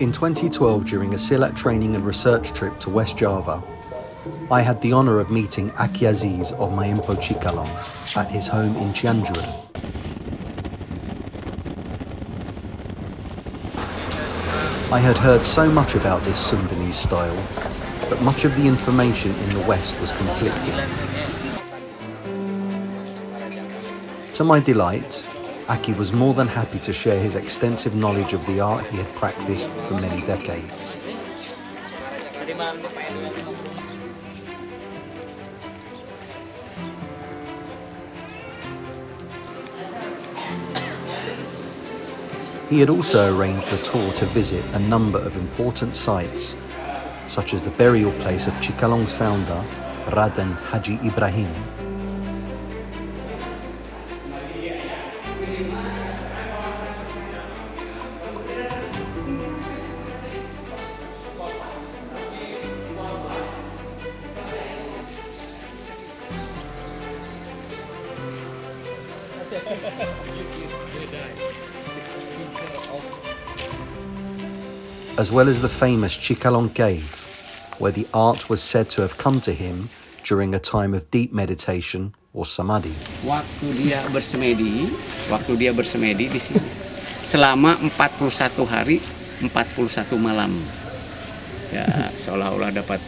In 2012, during a Silat training and research trip to West Java, I had the honour of meeting Aki Aziz of Mayempo Cikalong at his home in Cianjur. I had heard so much about this Sundanese style, but much of the information in the West was conflicting. To my delight, Aki was more than happy to share his extensive knowledge of the art he had practiced for many decades. He had also arranged a tour to visit a number of important sites, such as the burial place of Cikalong's founder, Raden Haji Ibrahim. As well as the famous Cikalong Cave, where the art was said to have come to him during a time of deep meditation or samadhi. Waktu dia bersemedi di sini selama 41 hari, 41 malam. Ya, seolah-olah dapat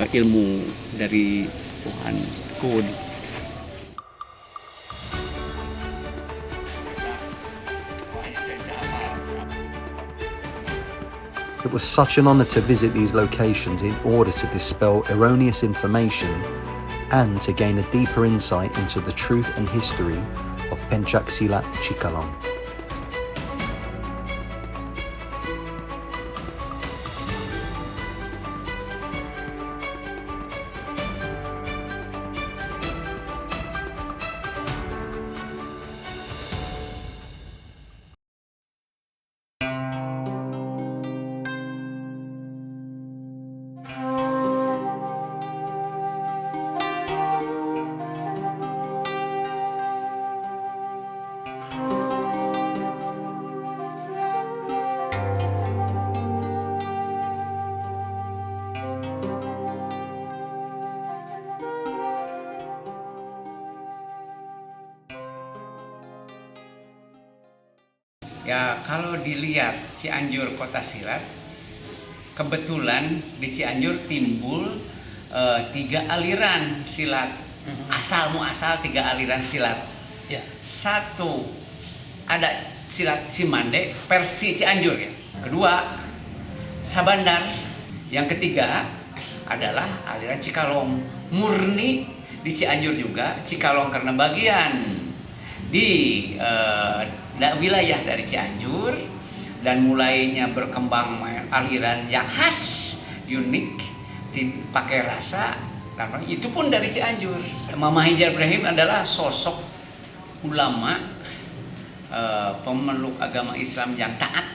ilmu dari Tuhan. It was such an honor to visit these locations in order to dispel erroneous information and to gain a deeper insight into the truth and history of Pencak Silat Cikalong. Ya, kalau dilihat Cianjur Kota Silat, kebetulan di Cianjur timbul 3 aliran silat. Asal 3 aliran silat. Ya. Satu, ada silat Cimande versi Cianjur ya. Kedua, Sabandar. Yang ketiga adalah aliran Cikalong. Murni di Cianjur juga, Cikalong karena bagian di wilayah dari Cianjur, dan mulainya berkembang aliran yang khas, unik, pakai rasa, itu pun dari Cianjur. Mama Haji Ibrahim adalah sosok ulama, pemeluk agama Islam yang taat,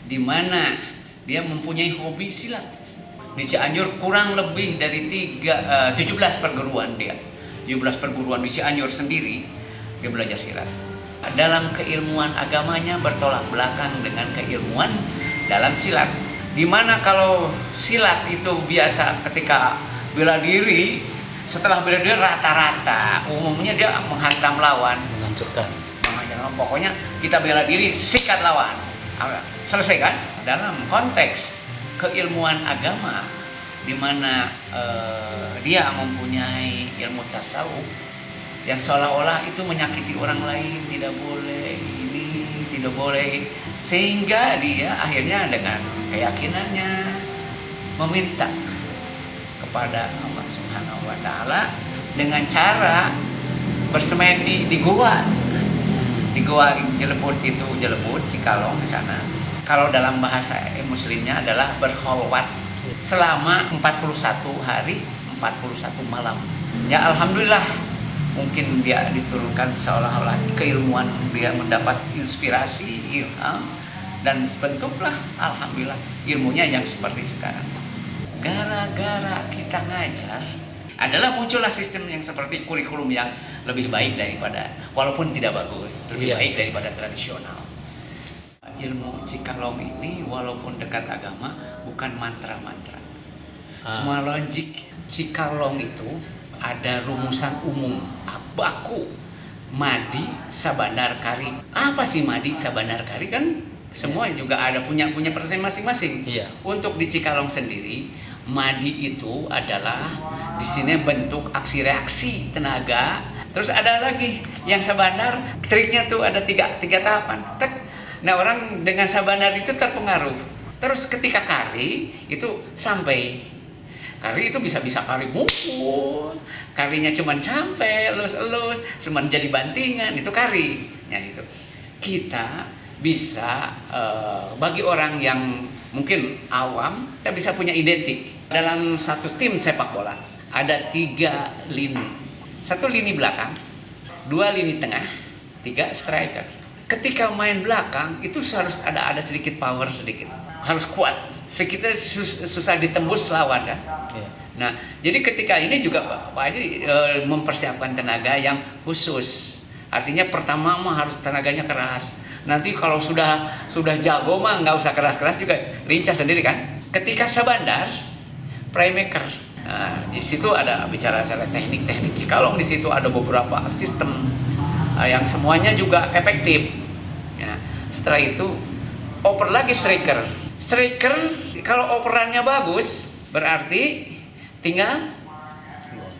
di mana dia mempunyai hobi silat. Di Cianjur kurang lebih dari 17 perguruan dia. 17 perguruan di Cianjur sendiri dia belajar silat. Dalam keilmuan agamanya bertolak belakang dengan keilmuan dalam silat. Dimana kalau silat itu biasa ketika bela diri, setelah bela diri rata-rata umumnya dia menghantam lawan, Menghancurkan. Pokoknya kita bela diri, sikat lawan, selesai kan? Dalam konteks keilmuan agama, dimana dia mempunyai ilmu tasawuf yang seolah-olah itu menyakiti orang lain, tidak boleh ini, tidak boleh, sehingga dia akhirnya dengan keyakinannya meminta kepada Allah Subhanahu wa Ta'ala dengan cara bersemedi di gua Jelebut, itu Jelebut Cikalong di sana. Kalau dalam bahasa muslimnya adalah berkholwat selama 41 hari 41 malam. Ya, alhamdulillah, mungkin dia diturunkan seolah-olah keilmuan, dia mendapat inspirasi, ilham, dan bentuklah alhamdulillah ilmunya yang seperti sekarang. Gara-gara kita ngajar adalah muncullah sistem yang seperti kurikulum yang lebih baik daripada, walaupun tidak bagus, lebih baik daripada tradisional. ilmu Cikalong ini walaupun dekat agama bukan mantra-mantra. Semua logik Cikalong itu ada rumusan umum, baku, madi, sabandar, kari. Apa sih madi, sabandar, kari kan? Semua juga ada punya persen masing-masing. Iya. Untuk di Cikalong sendiri, madi itu adalah di sini bentuk aksi reaksi tenaga. Terus ada lagi yang sabandar, triknya tuh ada tiga tahapan. Nah orang dengan sabandar itu terpengaruh. Terus ketika kari itu sampai kari itu bisa kari mukul, karinya cuman sampai elus, cuman jadi bantingan, itu kari. Ya itu kita bisa bagi orang yang mungkin awam, kita bisa punya identik. Dalam satu tim sepak bola ada 3 lini, 1 lini belakang, 2 lini tengah, 3 striker. Ketika main belakang itu harus ada sedikit power, sedikit harus kuat. Sekitar susah ditembus lawan kan. Nah, jadi ketika ini juga Pak Haji mempersiapkan tenaga yang khusus. Artinya pertama mah harus tenaganya keras. Nanti kalau sudah jago mah nggak usah keras-keras juga, lincah sendiri kan. Ketika sabandar, playmaker. Nah, di situ ada bicara teknik Cikalong, di situ ada beberapa sistem yang semuanya juga efektif. Ya, setelah itu oper lagi striker. Striker kalau operannya bagus berarti tinggal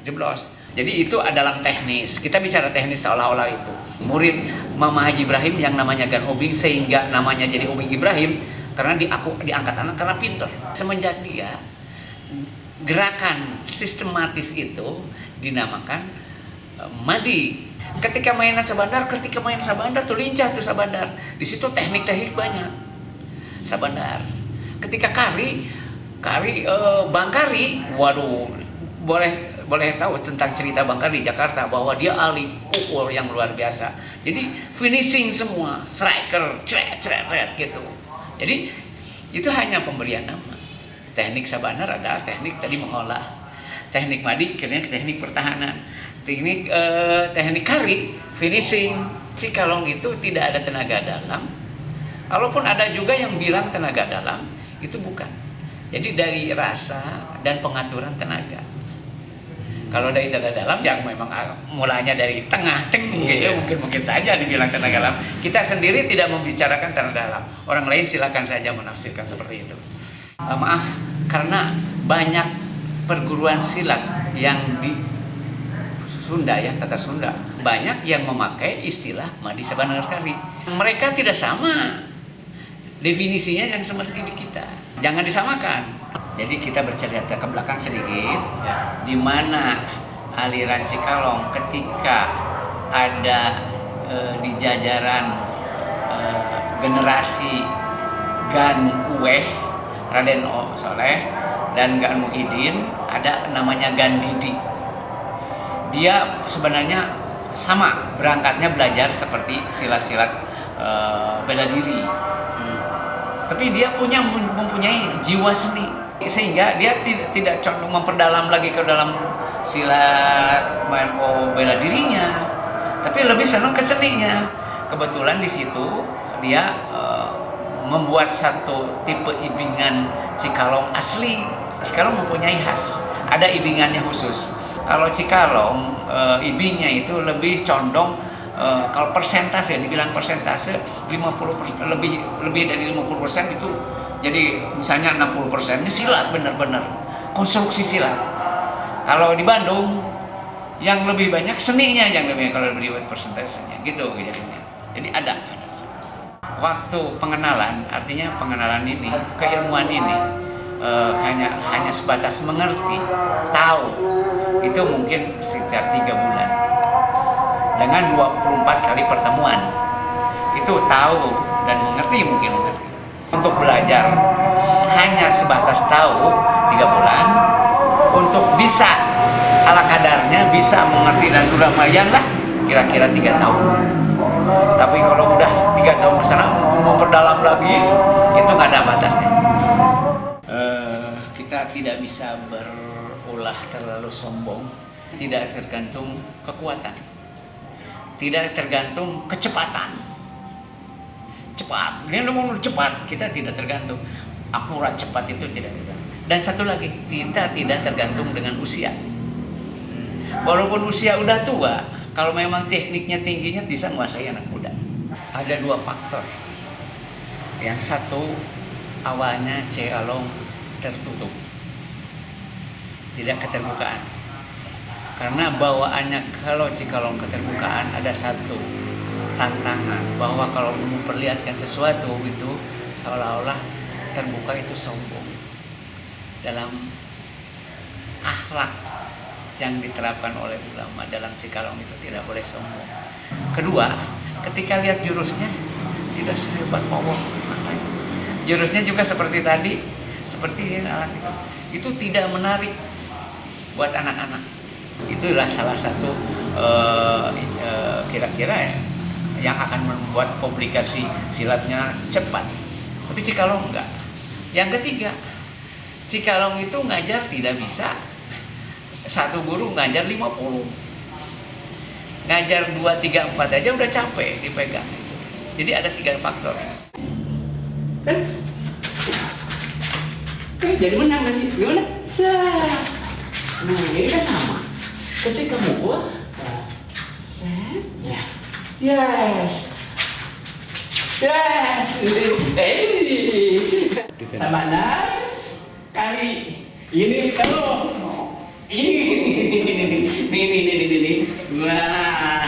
jeblos. Jadi itu dalam teknis. Kita bicara teknis seolah-olah itu. Murid Mama Haji Ibrahim yang namanya Gan Obing, sehingga namanya jadi Obing Ibrahim karena diangkat anak karena pintar. Semenjak dia gerakan sistematis itu dinamakan madi. Ketika mainan sabandar tuh lincah tuh sabandar. Di situ teknik banyak. Sabandar. Ketika kari Bang Kari, waduh, boleh tahu tentang cerita Bang Kari di Jakarta bahwa dia ahli pukul yang luar biasa. Jadi finishing semua, striker, cret gitu. Jadi itu hanya pemberian nama. Teknik sabandar adalah teknik tadi mengolah. Teknik madi akhirnya teknik pertahanan. Teknik kari, finishing. Cikalong itu tidak ada tenaga dalam. Walaupun ada juga yang bilang tenaga dalam, itu bukan. Jadi dari rasa dan pengaturan tenaga. Kalau dari tenaga dalam yang memang mulanya dari tengah, gitu, mungkin saja dibilang tenaga dalam. Kita sendiri tidak membicarakan tenaga dalam. Orang lain silakan saja menafsirkan seperti itu. Maaf, karena banyak perguruan silat yang di Sunda ya, Tata Sunda, banyak yang memakai istilah madi sabandar kari. Mereka tidak sama definisinya yang seperti di kita. Jangan disamakan. Jadi kita bercerita ke belakang sedikit, di mana aliran Cikalong ketika ada di jajaran generasi Gan Uweh, Raden Soleh dan Gan Muhyiddin, ada namanya Gan Didi. Dia sebenarnya sama berangkatnya belajar seperti silat-silat bela diri. Tapi dia mempunyai jiwa seni, sehingga dia tidak condong memperdalam lagi ke dalam silat bela dirinya, tapi lebih senang ke seninya. Kebetulan di situ dia membuat satu tipe ibingan Cikalong asli. Cikalong mempunyai khas, ada ibingannya khusus. Kalau Cikalong ibingnya itu lebih condong kalau persentase, dibilang persentase 50%, lebih dari 50% itu. Jadi misalnya 60% ini silat, benar-benar konstruksi silat. Kalau di Bandung yang lebih banyak seninya, yang lebih kalau dibuat persentasenya gitu jadinya. Jadi ada. Waktu pengenalan, artinya pengenalan ini, keilmuan ini hanya sebatas mengerti, tahu. Itu mungkin sekitar 3 bulan. Dengan 24 kali pertemuan. Itu tahu dan mengerti, mungkin mengerti. Untuk belajar hanya sebatas tahu 3 bulan. Untuk bisa ala kadarnya, bisa mengerti dan udah lumayan lah, kira-kira 3 tahun. Tapi kalau udah 3 tahun kesana mau memperdalam lagi, itu nggak ada batasnya. Kita tidak bisa berulah terlalu sombong. Tidak tergantung kekuatan, tidak tergantung kecepatan. cepat, dia mau cepat, kita tidak tergantung. Akurat cepat itu tidak tergantung. Dan satu lagi, kita tidak tergantung dengan usia. Walaupun usia udah tua, kalau memang tekniknya tingginya bisa menguasai anak muda. Ada dua faktor. Yang satu, awalnya Cikalong tertutup, tidak keterbukaan. Karena bawaannya kalau Cikalong keterbukaan ada satu tantangan, bahwa kalau memperlihatkan sesuatu itu seolah-olah terbuka itu sombong. Dalam akhlak yang diterapkan oleh ulama dalam Cikalong itu tidak boleh sombong. Kedua, ketika lihat jurusnya tidak sehebat Allah. Jurusnya juga seperti tadi, seperti alat itu tidak menarik buat anak-anak. Itulah salah satu kira-kira ya, yang akan membuat publikasi silatnya cepat. Tapi Cikalong enggak. Yang ketiga, Cikalong itu ngajar tidak bisa. Satu guru ngajar 50. Ngajar 2, 3, 4 aja udah capek dipegang. Jadi ada 3 faktor. Kan jadi menang tadi. Gimana? Nah, ini kan sama. Ketika mukul, set, ya. Yes. Sabana kali ini kalau ini wah